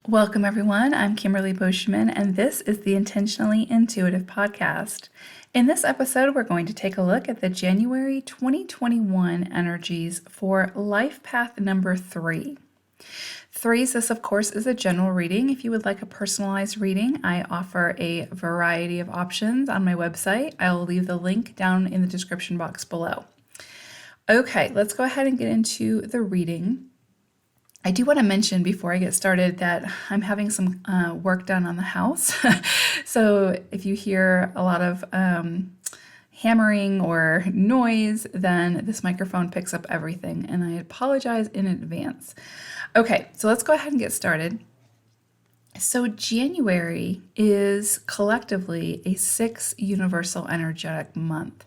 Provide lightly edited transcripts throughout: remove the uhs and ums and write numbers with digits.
Welcome, everyone. I'm Kimberly Bushman, and this is the Intentionally Intuitive podcast. In this episode, we're going to take a look at the January 2021 energies for life path number 3. Threes, this of course is a general reading. If you would like a personalized reading, I offer a variety of options on my website. I will leave the link down in the description box below. Okay, let's go ahead and get into the reading. I do want to mention before I get started that I'm having some work done on the house. So if you hear a lot of hammering or noise, then this microphone picks up everything, and I apologize in advance. Okay, so let's go ahead and get started. So January is collectively a 6 universal energetic month.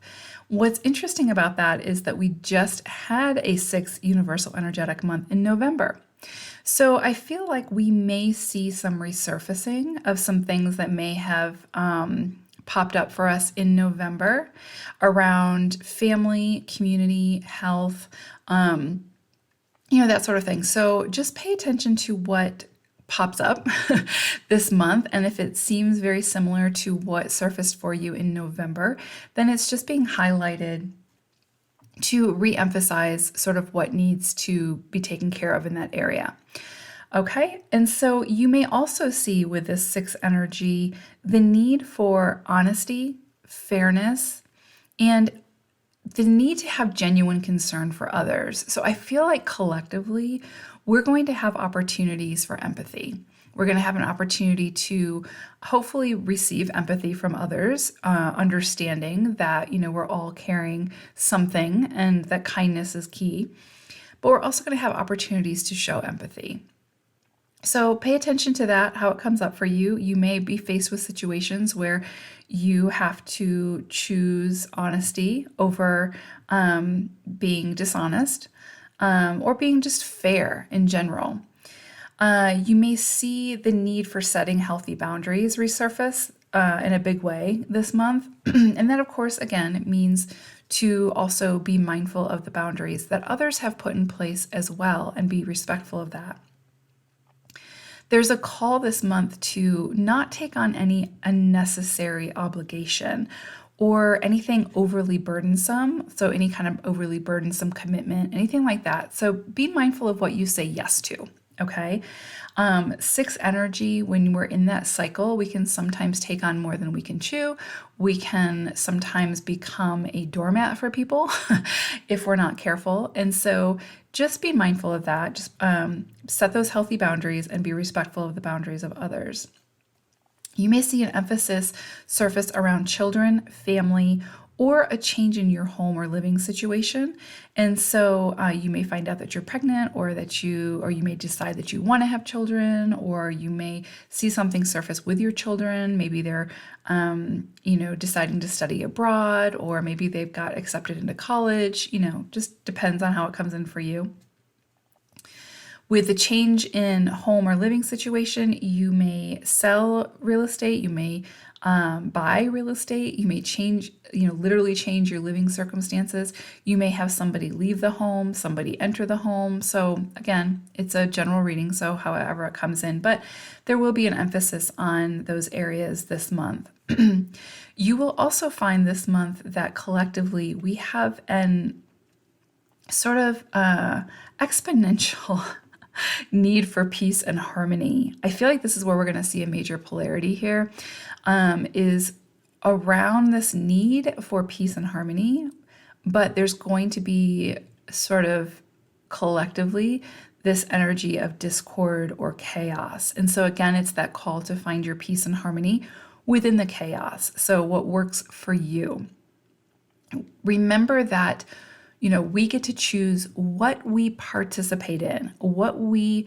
What's interesting about that is that we just had a 6 universal energetic month in November. So I feel like we may see some resurfacing of some things that may have popped up for us in November around family, community, health, that sort of thing. So just pay attention to what pops up this month, and if it seems very similar to what surfaced for you in November, then it's just being highlighted to re-emphasize sort of what needs to be taken care of in that area. Okay, and so you may also see with this 6 energy the need for honesty, fairness, and the need to have genuine concern for others. So I feel like collectively, we're going to have opportunities for empathy. We're going to have an opportunity to hopefully receive empathy from others, understanding that, we're all carrying something and that kindness is key. But we're also going to have opportunities to show empathy. So pay attention to that, how it comes up for you. You may be faced with situations where you have to choose honesty over being dishonest or being just fair in general. You may see the need for setting healthy boundaries resurface in a big way this month. And that, of course, again, it means to also be mindful of the boundaries that others have put in place as well and be respectful of that. There's a call this month to not take on any unnecessary obligation or anything overly burdensome. So any kind of overly burdensome commitment, anything like that. So be mindful of what you say yes to. Okay. 6 energy, when we're in that cycle, we can sometimes take on more than we can chew. We can sometimes become a doormat for people if we're not careful. And so just be mindful of that. Just set those healthy boundaries and be respectful of the boundaries of others. You may see an emphasis surface around children, family, or a change in your home or living situation. And so you may find out that you're pregnant or you may decide that you want to have children, or you may see something surface with your children. Maybe they're, deciding to study abroad, or maybe they've got accepted into college, just depends on how it comes in for you. With the change in home or living situation, you may sell real estate, you may buy real estate, you may literally change your living circumstances. You may have somebody leave the home, somebody enter the home. So again, it's a general reading, so however it comes in, but there will be an emphasis on those areas this month. You will also find this month that collectively we have an sort of exponential need for peace and harmony. I feel like this is where we're going to see a major polarity here, is around this need for peace and harmony, but there's going to be sort of collectively this energy of discord or chaos. And so again, it's that call to find your peace and harmony within the chaos. So what works for you? Remember that we get to choose what we participate in, what we,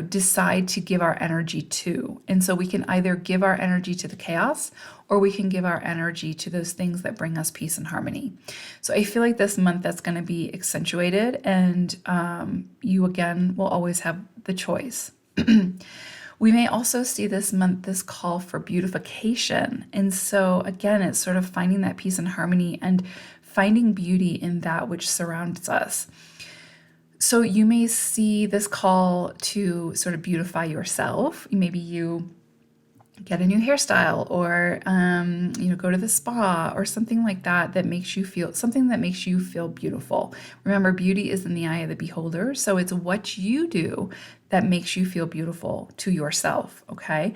decide to give our energy to. And so we can either give our energy to the chaos, or we can give our energy to those things that bring us peace and harmony. So I feel like this month that's going to be accentuated, and you again will always have the choice. We may also see this month this call for beautification. And so again, it's sort of finding that peace and harmony and finding beauty in that which surrounds us. So you may see this call to sort of beautify yourself. Maybe you get a new hairstyle, or go to the spa or something like that, that makes you feel something that makes you feel beautiful. Remember, beauty is in the eye of the beholder, so it's what you do that makes you feel beautiful to yourself. Okay.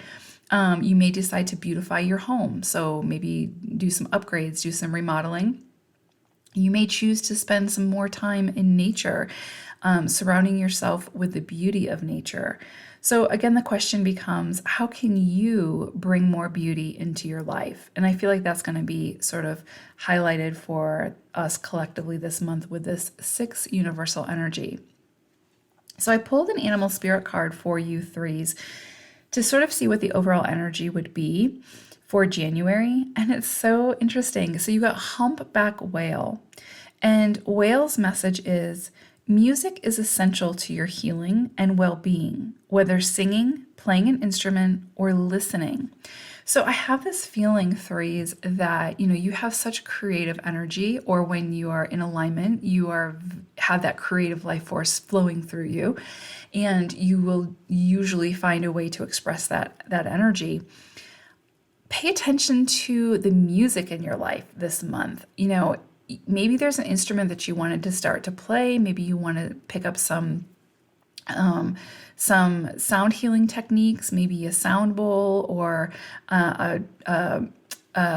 You may decide to beautify your home, so maybe do some upgrades, do some remodeling. You may choose to spend some more time in nature, surrounding yourself with the beauty of nature. So, again, the question becomes, how can you bring more beauty into your life? And I feel like that's going to be sort of highlighted for us collectively this month with this 6 universal energy. So, I pulled an animal spirit card for you threes to sort of see what the overall energy would be for January. And it's so interesting. So you got humpback whale. And whale's message is music is essential to your healing and well being, whether singing, playing an instrument, or listening. So I have this feeling, threes, that you have such creative energy, or when you are in alignment, have that creative life force flowing through you, and you will usually find a way to express that energy. Pay attention to the music in your life this month. Maybe there's an instrument that you wanted to start to play. Maybe you want to pick up some sound healing techniques, maybe a sound bowl, or a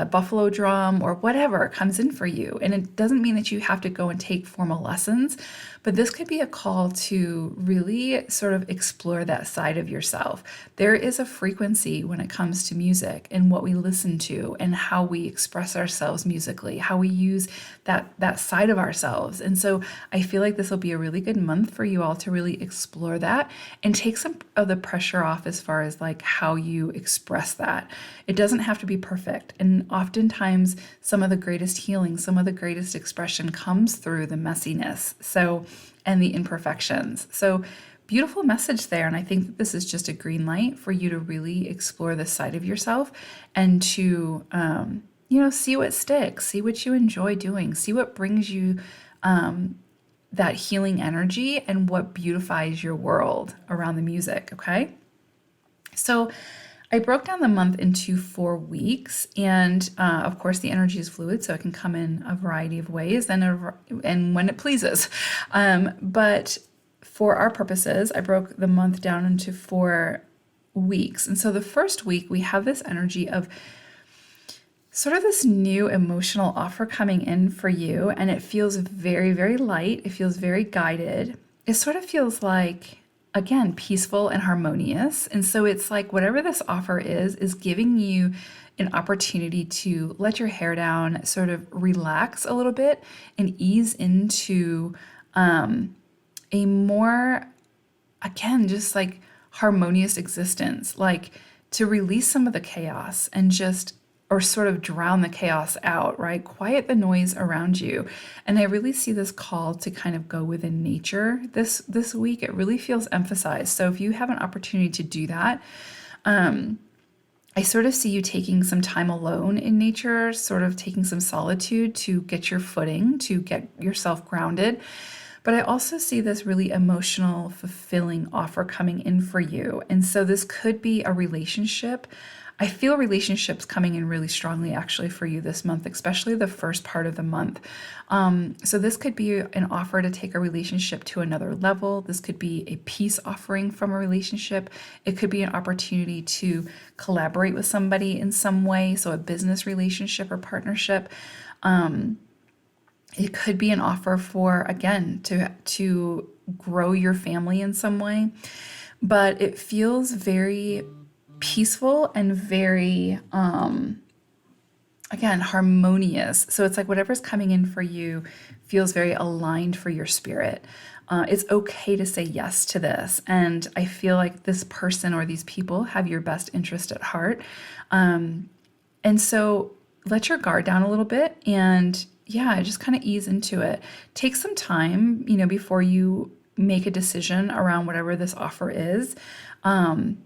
buffalo drum, or whatever comes in for you. And it doesn't mean that you have to go and take formal lessons, but this could be a call to really sort of explore that side of yourself. There is a frequency when it comes to music and what we listen to and how we express ourselves musically, how we use that side of ourselves. And so I feel like this will be a really good month for you all to really explore that and take some of the pressure off as far as like how you express that. It doesn't have to be perfect. And oftentimes some of the greatest healing, some of the greatest expression comes through the messiness. And the imperfections. So beautiful message there. And I think that this is just a green light for you to really explore this side of yourself and to, see what sticks, see what you enjoy doing, see what brings you that healing energy and what beautifies your world around the music. Okay. So I broke down the month into 4 weeks, and of course the energy is fluid, so it can come in a variety of ways and when it pleases. But for our purposes, I broke the month down into 4 weeks. And so the first week, we have this energy of sort of this new emotional offer coming in for you, and it feels very, very light. It feels very guided. It sort of feels like, again, peaceful and harmonious. And so it's like whatever this offer is giving you an opportunity to let your hair down, sort of relax a little bit and ease into a more, again, just like harmonious existence, like to release some of the chaos and just, or sort of drown the chaos out, right? Quiet the noise around you. And I really see this call to kind of go within nature this week. It really feels emphasized. So if you have an opportunity to do that, I sort of see you taking some time alone in nature, sort of taking some solitude to get your footing, to get yourself grounded. But I also see this really emotional, fulfilling offer coming in for you. And so this could be a relationship. I feel relationships coming in really strongly actually for you this month, especially the first part of the month. So this could be an offer to take a relationship to another level. This could be a peace offering from a relationship. It could be an opportunity to collaborate with somebody in some way, so a business relationship or partnership. It could be an offer for, again, to grow your family in some way. But it feels very peaceful and very, again, harmonious. So it's like whatever's coming in for you feels very aligned for your spirit. It's okay to say yes to this. And I feel like this person or these people have your best interest at heart. And so let your guard down a little bit and just kind of ease into it. Take some time, before you make a decision around whatever this offer is,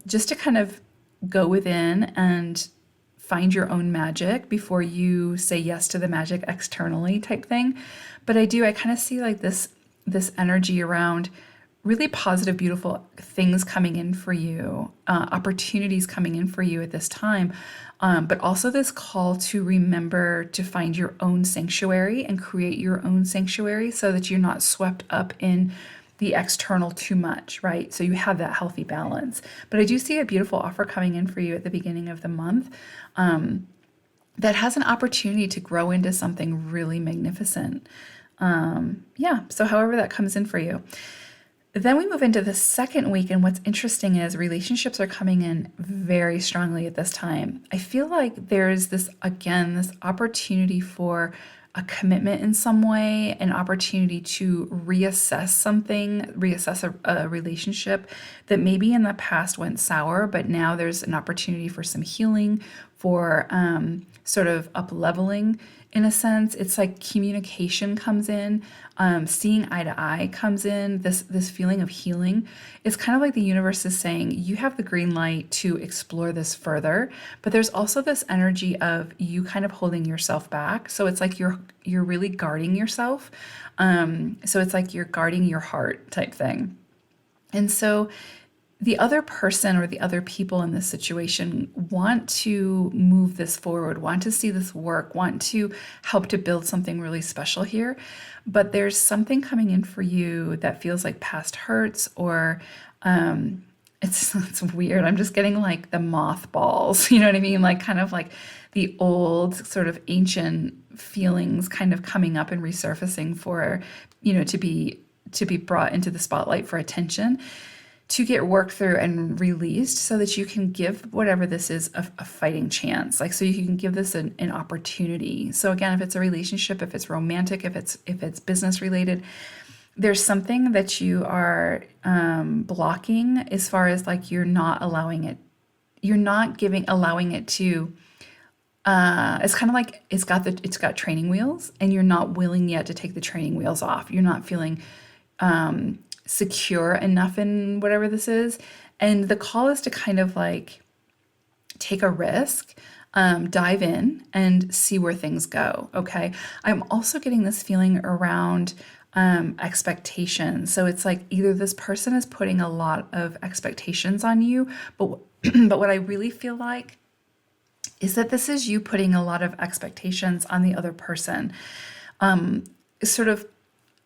just to kind of go within and find your own magic before you say yes to the magic externally type thing. But I kind of see like this this energy around really positive, beautiful things coming in for you, opportunities coming in for you at this time, but also this call to remember to find your own sanctuary and create your own sanctuary so that you're not swept up in the external too much, right? So you have that healthy balance. But I do see a beautiful offer coming in for you at the beginning of the month that has an opportunity to grow into something really magnificent. Yeah, so however that comes in for you. Then we move into the second week, and what's interesting is relationships are coming in very strongly at this time. I feel like there's this, again, this opportunity for a commitment in some way, an opportunity to reassess something, reassess a relationship that maybe in the past went sour, but now there's an opportunity for some healing, for sort of up leveling in a sense. It's like communication comes in, seeing eye to eye comes in, this feeling of healing. It's kind of like the universe is saying, you have the green light to explore this further, but there's also this energy of you kind of holding yourself back. So it's like you're really guarding yourself. So it's like you're guarding your heart type thing. And so the other person or the other people in this situation want to move this forward, want to see this work, want to help to build something really special here. But there's something coming in for you that feels like past hurts, or it's weird. I'm just getting like the mothballs, you know what I mean? Like kind of like the old sort of ancient feelings kind of coming up and resurfacing for, to be brought into the spotlight for attention, to get worked through and released so that you can give whatever this is a fighting chance. Like, so you can give this an opportunity. So again, if it's a relationship, if it's romantic, if it's business related, there's something that you are blocking as far as like you're not allowing it. You're not allowing it to. It's kind of like it's got training wheels, and you're not willing yet to take the training wheels off. You're not feeling secure enough in whatever this is. And the call is to kind of like take a risk, dive in and see where things go. Okay. I'm also getting this feeling around expectations. So it's like either this person is putting a lot of expectations on you, but but what I really feel like is that this is you putting a lot of expectations on the other person. Sort of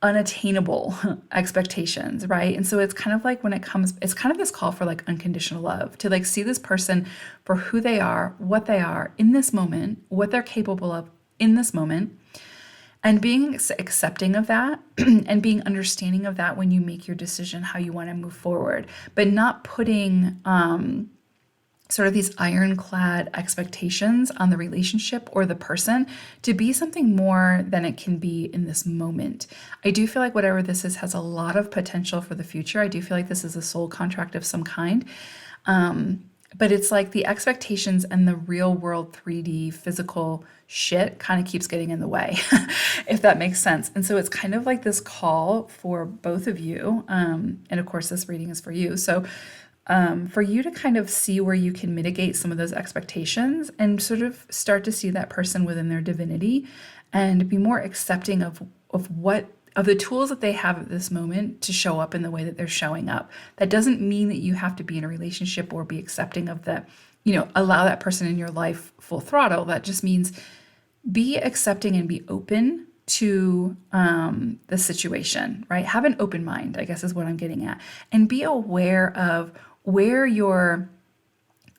unattainable expectations, right? And so it's kind of like it's kind of this call for like unconditional love, to like see this person for who they are, what they are in this moment, what they're capable of in this moment, and being accepting of that and being understanding of that when you make your decision how you want to move forward, but not putting sort of these ironclad expectations on the relationship or the person to be something more than it can be in this moment. I do feel like whatever this is has a lot of potential for the future. I do feel like this is a soul contract of some kind. But it's like the expectations and the real world 3D physical shit kind of keeps getting in the way, if that makes sense. And so it's kind of like this call for both of you. And of course, this reading is for you. So for you to kind of see where you can mitigate some of those expectations and sort of start to see that person within their divinity and be more accepting of the tools that they have at this moment to show up in the way that they're showing up. That doesn't mean that you have to be in a relationship or be accepting of that, allow that person in your life full throttle. That just means be accepting and be open to the situation, right? Have an open mind, I guess is what I'm getting at. And be aware of where your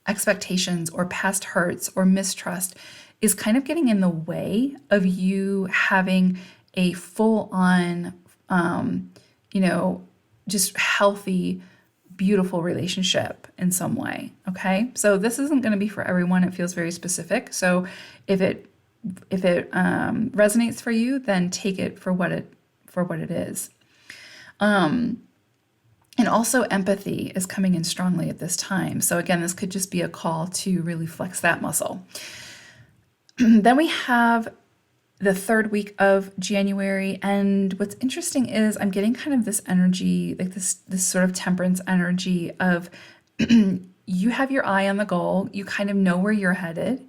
expectations or past hurts or mistrust is kind of getting in the way of you having a full-on, just healthy, beautiful relationship in some way, okay? So this isn't going to be for everyone. It feels very specific. So if it resonates for you, then take it for what it is. And also empathy is coming in strongly at this time. So again, this could just be a call to really flex that muscle. Then we have the third week of January. And what's interesting is I'm getting kind of this energy, like this sort of temperance energy of you have your eye on the goal. You kind of know where you're headed,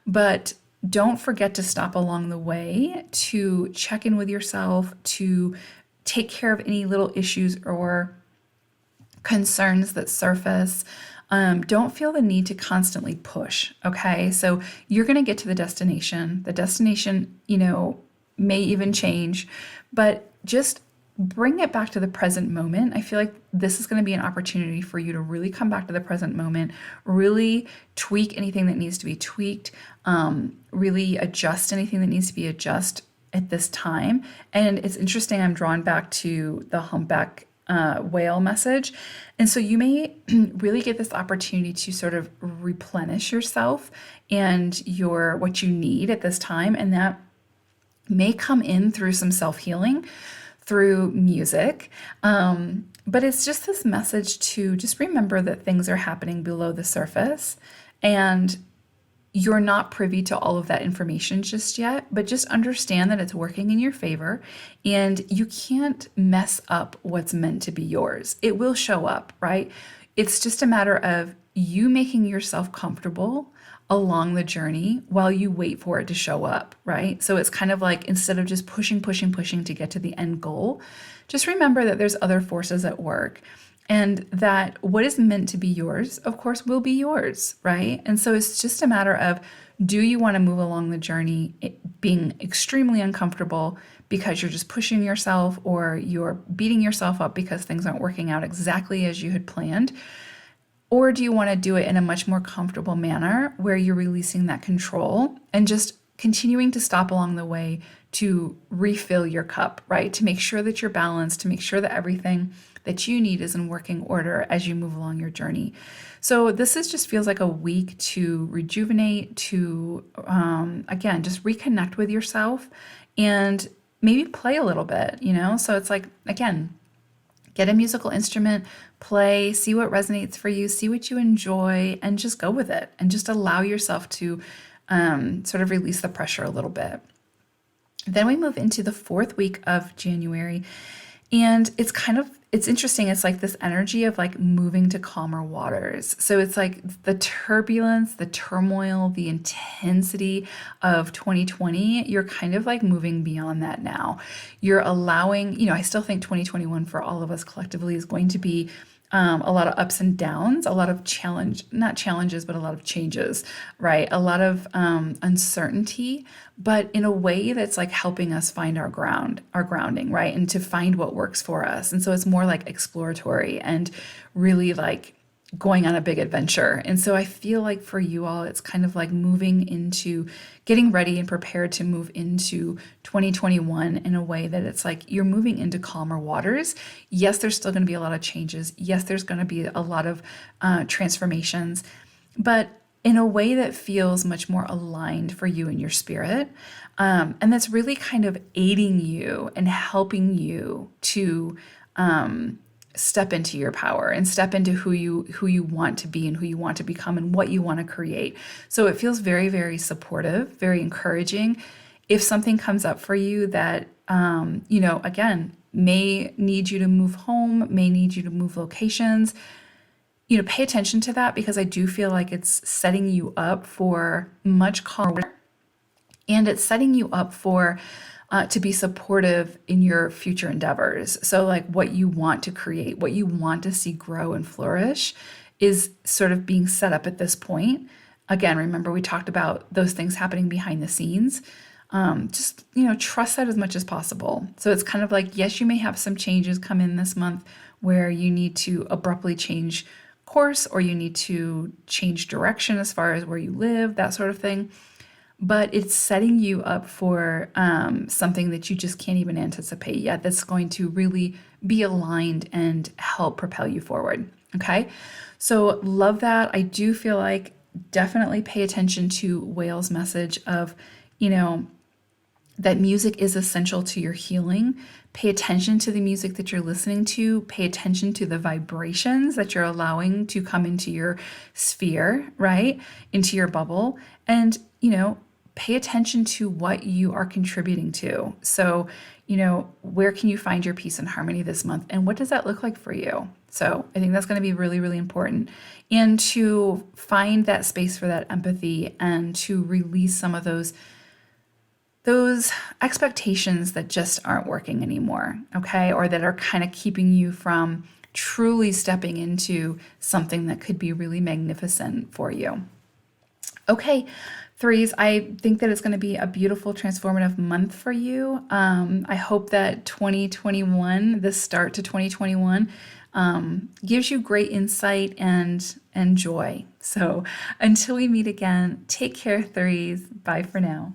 but don't forget to stop along the way to check in with yourself, to take care of any little issues or concerns that surface. Don't feel the need to constantly push. Okay. So you're going to get to the destination. The destination, may even change, but just bring it back to the present moment. I feel like this is going to be an opportunity for you to really come back to the present moment, really tweak anything that needs to be tweaked, really adjust anything that needs to be adjusted at this time. And it's interesting, I'm drawn back to the humpback whale message. And so you may really get this opportunity to sort of replenish yourself and what you need at this time. And that may come in through some self-healing, through music. But it's just this message to just remember that things are happening below the surface and you're not privy to all of that information just yet, but just understand that it's working in your favor and you can't mess up what's meant to be yours. It will show up, right? It's just a matter of you making yourself comfortable along the journey while you wait for it to show up, right? So it's kind of like instead of just pushing to get to the end goal, just remember that there's other forces at work and that what is meant to be yours, of course, will be yours, right? And so it's just a matter of, do you want to move along the journey being extremely uncomfortable because you're just pushing yourself or you're beating yourself up because things aren't working out exactly as you had planned? Or do you want to do it in a much more comfortable manner where you're releasing that control and just continuing to stop along the way to refill your cup, right? To make sure that you're balanced, to make sure that everything that you need is in working order as you move along your journey. So just feels like a week to rejuvenate, to, again, just reconnect with yourself and maybe play a little bit, So it's like, again, get a musical instrument, play, see what resonates for you, see what you enjoy, and just go with it and just allow yourself to sort of release the pressure a little bit. Then we move into the 4th week of January, and it's interesting. It's like this energy of like moving to calmer waters. So it's like the turbulence, the turmoil, the intensity of 2020, you're kind of like moving beyond that now. You're allowing, I still think 2021 for all of us collectively is going to be a lot of ups and downs, a lot of not challenges, but a lot of changes, right? A lot of uncertainty, but in a way that's like helping us find our grounding, right? And to find what works for us. And so it's more like exploratory and really like going on a big adventure. And so I feel like for you all, it's kind of like moving into getting ready and prepared to move into 2021 in a way that it's like you're moving into calmer waters. Yes, there's still going to be a lot of changes. Yes, there's going to be a lot of transformations, but in a way that feels much more aligned for you and your spirit. And that's really kind of aiding you and helping you to step into your power and step into who you want to be and who you want to become and what you want to create. So it feels very, very supportive, very encouraging. If something comes up for you that, again, may need you to move home, may need you to move locations, pay attention to that because I do feel like it's setting you up for much calmer and it's setting you up for to be supportive in your future endeavors. So like what you want to create, what you want to see grow and flourish is sort of being set up at this point. Again, remember we talked about those things happening behind the scenes. Just, trust that as much as possible. So it's kind of like, yes, you may have some changes come in this month where you need to abruptly change course or you need to change direction as far as where you live, that sort of thing. But it's setting you up for something that you just can't even anticipate yet that's going to really be aligned and help propel you forward. Okay, so love that. I do feel like definitely pay attention to Whale's message of, that music is essential to your healing. Pay attention to the music that you're listening to. Pay attention to the vibrations that you're allowing to come into your sphere, right? Into your bubble. And, pay attention to what you are contributing to. So, where can you find your peace and harmony this month? And what does that look like for you? So I think that's going to be really, really important. And to find that space for that empathy and to release some of those those expectations that just aren't working anymore, okay? Or that are kind of keeping you from truly stepping into something that could be really magnificent for you. Okay, threes, I think that it's going to be a beautiful, transformative month for you. I hope that 2021, the start to 2021, gives you great insight and joy. So until we meet again, take care, threes. Bye for now.